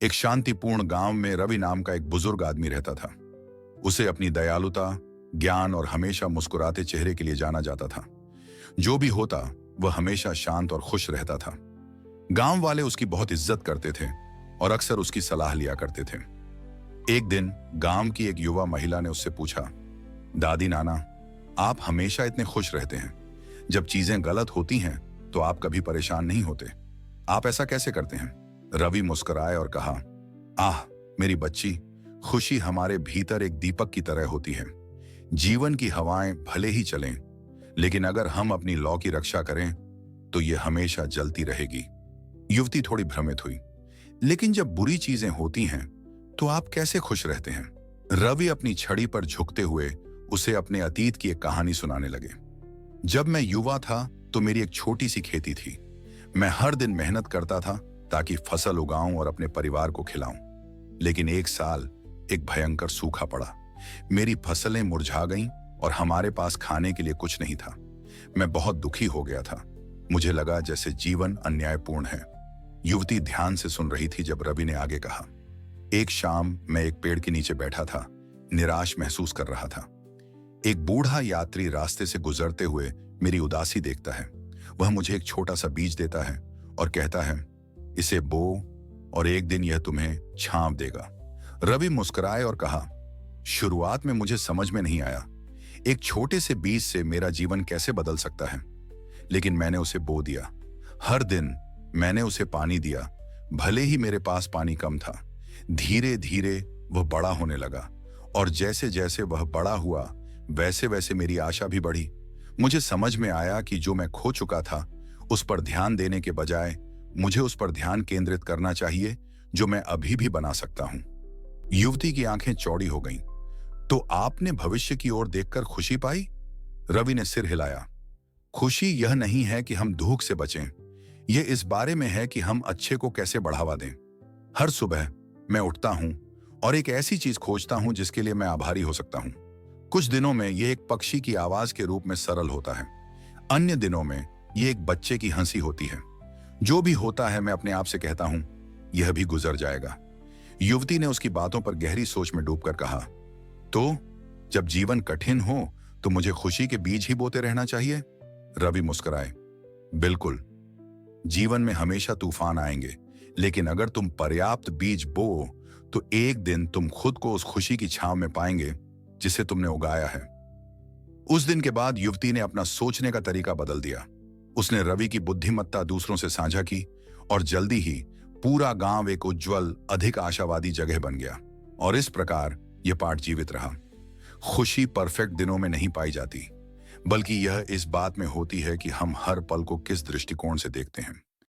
एक शांतिपूर्ण गांव में रवि नाम का एक बुजुर्ग आदमी रहता था। उसे अपनी दयालुता, ज्ञान और हमेशा मुस्कुराते चेहरे के लिए जाना जाता था। जो भी होता वह हमेशा शांत और खुश रहता था। गांव वाले उसकी बहुत इज्जत करते थे और अक्सर उसकी सलाह लिया करते थे। एक दिन गांव की एक युवा महिला ने उससे पूछा, दादी नाना, आप हमेशा इतने खुश रहते हैं, जब चीजें गलत होती हैं तो आप कभी परेशान नहीं होते, आप ऐसा कैसे करते हैं? रवि मुस्कुराए और कहा, आह मेरी बच्ची, खुशी हमारे भीतर एक दीपक की तरह होती है। जीवन की हवाएं भले ही चलें, लेकिन अगर हम अपनी लौ की रक्षा करें तो ये हमेशा जलती रहेगी। युवती थोड़ी भ्रमित हुई, लेकिन जब बुरी चीजें होती हैं तो आप कैसे खुश रहते हैं? रवि अपनी छड़ी पर झुकते हुए उसे अपने अतीत की एक कहानी सुनाने लगे। जब मैं युवा था तो मेरी एक छोटी सी खेती थी। मैं हर दिन मेहनत करता था ताकि फसल उगाऊं और अपने परिवार को खिलाऊं। लेकिन एक साल एक भयंकर सूखा पड़ा। मेरी फसलें मुरझा गईं और हमारे पास खाने के लिए कुछ नहीं था। मैं बहुत दुखी हो गया था। मुझे लगा जैसे जीवन अन्यायपूर्ण है। युवती ध्यान से सुन रही थी जब रवि ने आगे कहा, एक शाम मैं एक पेड़ के नीचे बैठा था, निराश महसूस कर रहा था। एक बूढ़ा यात्री रास्ते से गुजरते हुए मेरी उदासी देखता है। वह मुझे एक छोटा सा बीज देता है और कहता है, इसे बो और एक दिन यह तुम्हें छांव देगा। रवि मुस्कुराए और कहा, शुरुआत में मुझे समझ में नहीं आया, एक छोटे से बीज से मेरा जीवन कैसे बदल सकता है। लेकिन मैंने उसे बो दिया। हर दिन मैंने उसे पानी दिया, भले ही मेरे पास पानी कम था। धीरे धीरे वह बड़ा होने लगा और जैसे जैसे वह बड़ा हुआ वैसे वैसे मेरी आशा भी बढ़ी। मुझे समझ में आया कि जो मैं खो चुका था उस पर ध्यान देने के बजाय मुझे उस पर ध्यान केंद्रित करना चाहिए जो मैं अभी भी बना सकता हूं। युवती की आंखें चौड़ी हो गईं। तो आपने भविष्य की ओर देखकर खुशी पाई? रवि ने सिर हिलाया। खुशी यह नहीं है कि हम दुख से बचें, यह इस बारे में है कि हम अच्छे को कैसे बढ़ावा दें। हर सुबह मैं उठता हूं और एक ऐसी चीज खोजता हूं जिसके लिए मैं आभारी हो सकता हूं। कुछ दिनों में यह एक पक्षी की आवाज के रूप में सरल होता है, अन्य दिनों में यह एक बच्चे की हंसी होती है। जो भी होता है मैं अपने आप से कहता हूं, यह भी गुजर जाएगा। युवती ने उसकी बातों पर गहरी सोच में डूबकर कहा, तो जब जीवन कठिन हो तो मुझे खुशी के बीज ही बोते रहना चाहिए? रवि मुस्कुराए, बिल्कुल। जीवन में हमेशा तूफान आएंगे, लेकिन अगर तुम पर्याप्त बीज बो तो एक दिन तुम खुद को उस खुशी की छांव में पाएंगे जिसे तुमने उगाया है। उस दिन के बाद युवती ने अपना सोचने का तरीका बदल दिया। उसने रवि की बुद्धिमत्ता दूसरों से साझा की और जल्दी ही पूरा गांव एक उज्जवल, अधिक आशावादी जगह बन गया। और इस प्रकार यह पाठ जीवित रहा। खुशी परफेक्ट दिनों में नहीं पाई जाती, बल्कि यह इस बात में होती है कि हम हर पल को किस दृष्टिकोण से देखते हैं।